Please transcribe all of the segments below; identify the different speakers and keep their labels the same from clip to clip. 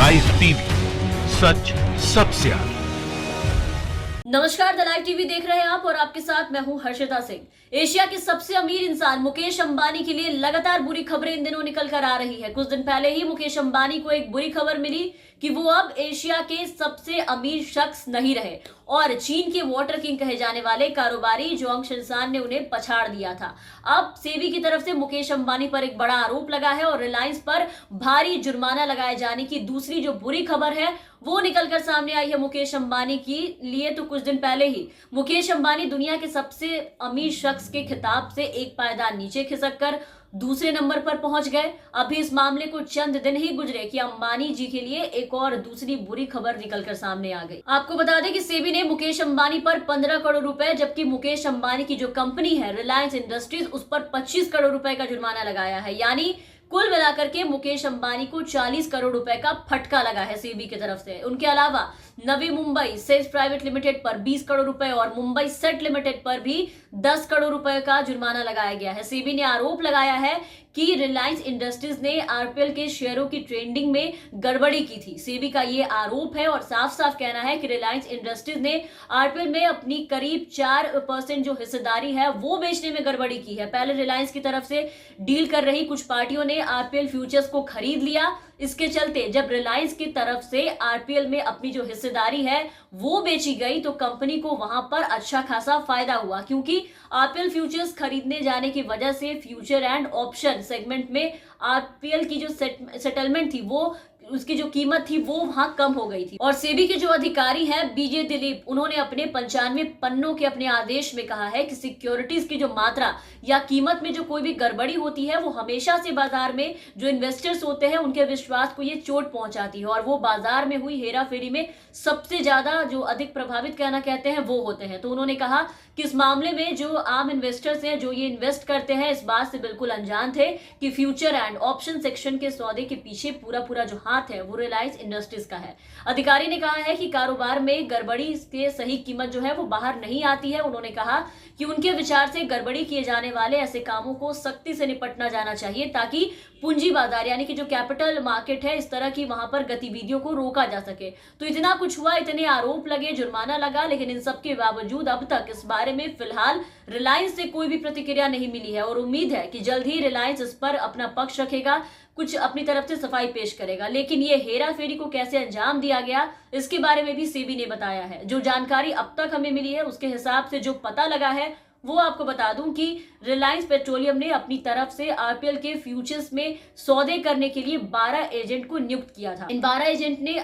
Speaker 1: Live TV, सच सबसे आगे।
Speaker 2: नमस्कार, द लाइव टीवी देख रहे हैं आप और आपके साथ मैं हूं हर्षिता सिंह। एशिया के सबसे अमीर इंसान मुकेश अंबानी के लिए लगातार बुरी खबरें इन दिनों निकल कर आ रही है। कुछ दिन पहले ही मुकेश अंबानी को एक बुरी खबर मिली कि वो अब एशिया के सबसे अमीर शख्स नहीं रहे और चीन के वाटर किंग कहे जाने वाले कारोबारी जोंग शिनसान ने उन्हें पछाड़ दिया था। अब सेबी की तरफ से मुकेश अंबानी पर एक बड़ा आरोप लगा है और रिलायंस पर भारी जुर्माना लगाए जाने की दूसरी जो बुरी खबर है वो निकलकर सामने आई है मुकेश अंबानी की लिए। तो कुछ दिन पहले ही मुकेश अंबानी दुनिया के सबसे अमीर शख्स के खिताब से एक पायदान नीचे खिसक कर दूसरे नंबर पर पहुंच गए। अभी इस मामले को चंद दिन ही गुजरे कि अंबानी जी के लिए एक और दूसरी बुरी खबर निकलकर सामने आ गई। आपको बता दें कि सेबी ने मुकेश अंबानी पर 15 करोड़ रुपए, जबकि मुकेश अंबानी की जो कंपनी है रिलायंस इंडस्ट्रीज, उस पर 25 करोड़ रुपए का जुर्माना लगाया है। यानी कुल मिलाकर के मुकेश अंबानी को 40 करोड़ रुपए का फटका लगा है सेबी की तरफ से। उनके अलावा Navi Mumbai says private limited पर 20 करोड़ रुपए और मुंबई सेट लिमिटेड पर भी 10 करोड़ रुपए का जुर्माना लगाया गया है। सेबी ने आरोप लगाया है कि रिलायंस इंडस्ट्रीज ने आरपीएल के शेयरों की ट्रेडिंग में गड़बड़ी की थी। सेबी का ये आरोप है और साफ साफ कहना है कि रिलायंस इंडस्ट्रीज ने आरपीएल में अपनी करीब 4% जो हिस्सेदारी है वो बेचने में गड़बड़ी की है। पहले रिलायंस की तरफ से डील कर रही कुछ पार्टियों ने आरपीएल फ्यूचर्स को खरीद लिया। इसके चलते जब रिलायंस की तरफ से आरपीएल में अपनी जो हिस्सेदारी है वो बेची गई तो कंपनी को वहां पर अच्छा खासा फायदा हुआ, क्योंकि आरपीएल फ्यूचर्स खरीदने जाने की वजह से फ्यूचर एंड ऑप्शन सेगमेंट में आरपीएल की जो सेटलमेंट थी वो उसकी जो कीमत थी वो वहां कम हो गई थी। और सेबी के जो अधिकारी हैं बीजे दिलीप, उन्होंने अपने 95 पन्नों के अपने आदेश में कहा है कि सिक्योरिटीज की जो मात्रा या कीमत में जो कोई भी गड़बड़ी होती है वो हमेशा से बाजार में जो इन्वेस्टर्स होते हैं उनके विश्वास को ये चोट पहुंचाती है और वो बाजार में हुई हेरा फेरी में सबसे ज्यादा जो अधिक प्रभावित कहते हैं वो होते हैं। तो उन्होंने कहा कि इस मामले में जो आम इन्वेस्टर्स हैं जो ये इन्वेस्ट करते हैं इस बात से बिल्कुल अनजान थे कि फ्यूचर एंड ऑप्शन सेक्शन के सौदे के पीछे पूरा जो हाथ है वो रिलायंस इंडस्ट्रीज का है। अधिकारी ने कहा है कि कारोबार में गड़बड़ी के सही कीमत जो है वो बाहर नहीं आती है। उन्होंने कहा कि उनके विचार से गड़बड़ी किए जाने वाले ऐसे कामों को सख्ती से निपटना जाना चाहिए ताकि पूंजी बाजार यानी कि जो कैपिटल मार्केट है इस तरह की वहां पर गतिविधियों को रोका जा सके। तो इतना कुछ हुआ, इतने आरोप लगे, जुर्माना लगा, लेकिन इन सब के बावजूद अब तक इस बारे में फिलहाल रिलायंस से कोई भी प्रतिक्रिया नहीं मिली है और उम्मीद है कि जल्द ही रिलायंस इस पर अपना पक्ष रखेगा, कुछ अपनी तरफ से सफाई पेश करेगा। लेकिन ये हेरा फेरी को कैसे अंजाम दिया गया इसके बारे में भी सेबी ने बताया है। जो जानकारी अब तक हमें मिली है उसके हिसाब से जो पता लगा है वो आपको बता दूं कि रिलायंस पेट्रोलियम ने अपनी तरफ से आरपीएल के फ्यूचर्स में सौदे करने के लिए 12 एजेंट को नियुक्त किया था। इन 12 एजेंट ने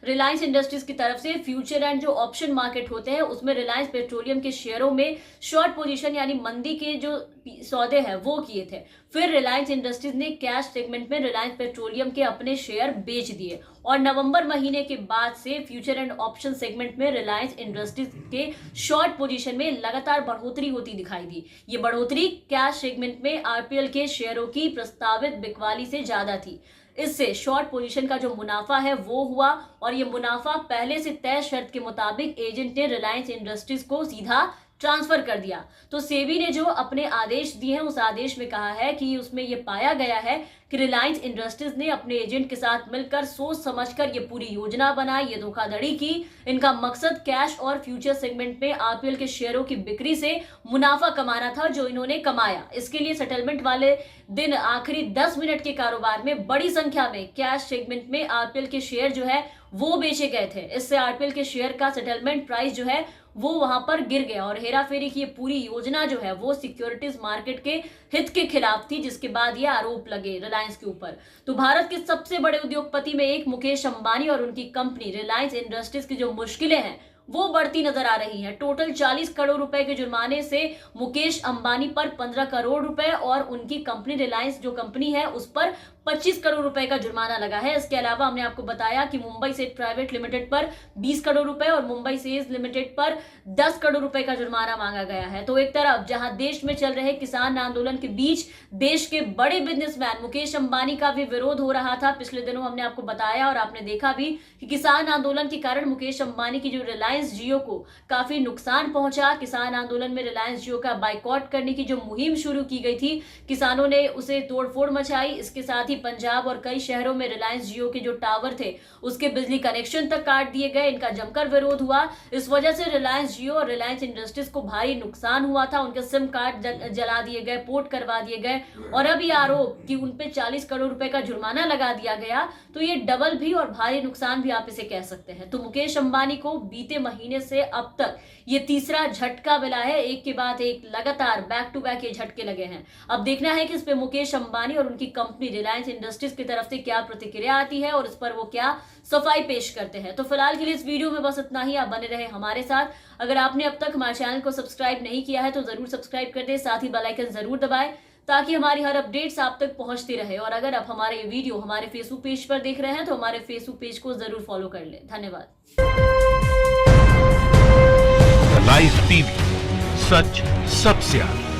Speaker 2: रिलायंस इंडस्ट्रीज की तरफ से फ्यूचर एंड जो ऑप्शन मार्केट होते हैं उसमें रिलायंस पेट्रोलियम के शेयरों में शॉर्ट पोजीशन यानी मंदी के जो सौदे हैं वो किए थे। फिर रिलायंस इंडस्ट्रीज ने कैश सेगमेंट में रिलायंस पेट्रोलियम के अपने शेयर बेच दिए और नवंबर महीने के बाद से फ्यूचर एंड ऑप्शन सेगमेंट में रिलायंस इंडस्ट्रीज के शॉर्ट पोजीशन में लगातार बढ़ोतरी होती दिखाई दी। ये बढ़ोतरी कैश सेगमेंट में आरपीएल के शेयरों की प्रस्तावित बिकवाली से ज्यादा थी। इससे शॉर्ट पोजीशन का जो मुनाफा है वो हुआ और ये मुनाफा पहले से तय शर्त के मुताबिक एजेंट ने रिलायंस इंडस्ट्रीज को सीधा ट्रांसफर कर दिया। तो सेबी ने जो अपने आदेश दिए हैं उस आदेश में कहा है कि उसमें यह पाया गया है कि रिलायंस इंडस्ट्रीज ने अपने एजेंट के साथ मिलकर सोच समझकर ये पूरी योजना बनाई, ये धोखाधड़ी की। इनका मकसद कैश और फ्यूचर सेगमेंट में आरपीएल के शेयरों की बिक्री से मुनाफा कमाना था जो इन्होंने कमाया। इसके लिए सेटलमेंट वाले दिन आखिरी 10 मिनट के कारोबार में बड़ी संख्या में कैश सेगमेंट में आरपीएल के शेयर जो है वो बेचे गए थे। इससे आरपीएल के शेयर का सेटलमेंट प्राइस जो है वो वहां पर गिर गया और हेरा फेरी की ये पूरी योजना जो है वो सिक्योरिटीज मार्केट के हित के खिलाफ थी, जिसके बाद ये आरोप लगे रिलायंस के ऊपर। तो भारत के सबसे बड़े उद्योगपति में एक मुकेश अंबानी और उनकी कंपनी रिलायंस इंडस्ट्रीज की जो मुश्किलें हैं वो बढ़ती नजर आ रही है। टोटल 40 करोड़ रुपए के जुर्माने से मुकेश अंबानी पर 15 करोड़ रुपए और उनकी कंपनी रिलायंस जो कंपनी है उस पर 25 करोड़ रुपए का जुर्माना लगा है। इसके अलावा हमने आपको बताया कि मुंबई सेट प्राइवेट लिमिटेड पर 20 करोड़ रुपए और मुंबई सेज लिमिटेड पर 10 करोड़ रुपए का जुर्माना मांगा गया है। तो एक तरफ जहां देश में चल रहे किसान आंदोलन के बीच देश के बड़े बिजनेसमैन मुकेश अंबानी का भी विरोध हो रहा था। पिछले दिनों हमने आपको बताया और आपने देखा भी कि किसान आंदोलन के कारण मुकेश अंबानी की जो रिलायंस रिलायंस जियो को काफी नुकसान पहुंचा। किसान आंदोलन में रिलायंस जियो का बाइकआउट करने की जो मुहिम शुरू की गई थी, किसानों ने उसे तोड़फोड़ मचाई। इसके साथ ही पंजाब और कई शहरों में रिलायंस जियो के जो टावर थे उसके बिजली कनेक्शन तक काट दिए गए। इनका जमकर विरोध हुआ। इस वजह से रिलायंस जियो और रिलायंस इंडस्ट्रीज को भारी नुकसान हुआ था। उनके सिम कार्ड जला दिए गए, पोर्ट करवा दिए गए और अब ये आरोप कि उन पे 40 करोड़ रुपए का जुर्माना लगा दिया गया, तो ये डबल भी और भारी नुकसान भी आप इसे कह सकते हैं। तो मुकेश अंबानी को बीते महीने से अब तक ये तीसरा झटका मिला है। एक के बाद एक लगातार बैक टू बैक ये झटके लगे हैं। अब देखना है कि इस पे मुकेश अंबानी और उनकी कंपनी रिलायंस इंडस्ट्रीज की तरफ से क्या प्रतिक्रिया आती है और इस पर वो क्या सफाई पेश करते हैं। तो फिलहाल के लिए इस वीडियो में बस इतना ही। आप बने रहे हमारे साथ। अगर आपने अब तक हमारे चैनल को सब्सक्राइब नहीं किया है तो जरूर सब्सक्राइब कर दे, साथ ही बेल आइकन जरूर दबाएं ताकि हमारी हर अपडेट्स आप तक पहुंचती रहे। और अगर आप हमारे ये वीडियो हमारे फेसबुक पेज पर देख रहे हैं तो हमारे फेसबुक पेज को जरूर फॉलो कर लें। धन्यवाद।
Speaker 1: लाइव टीवी, सच सबसे आगे।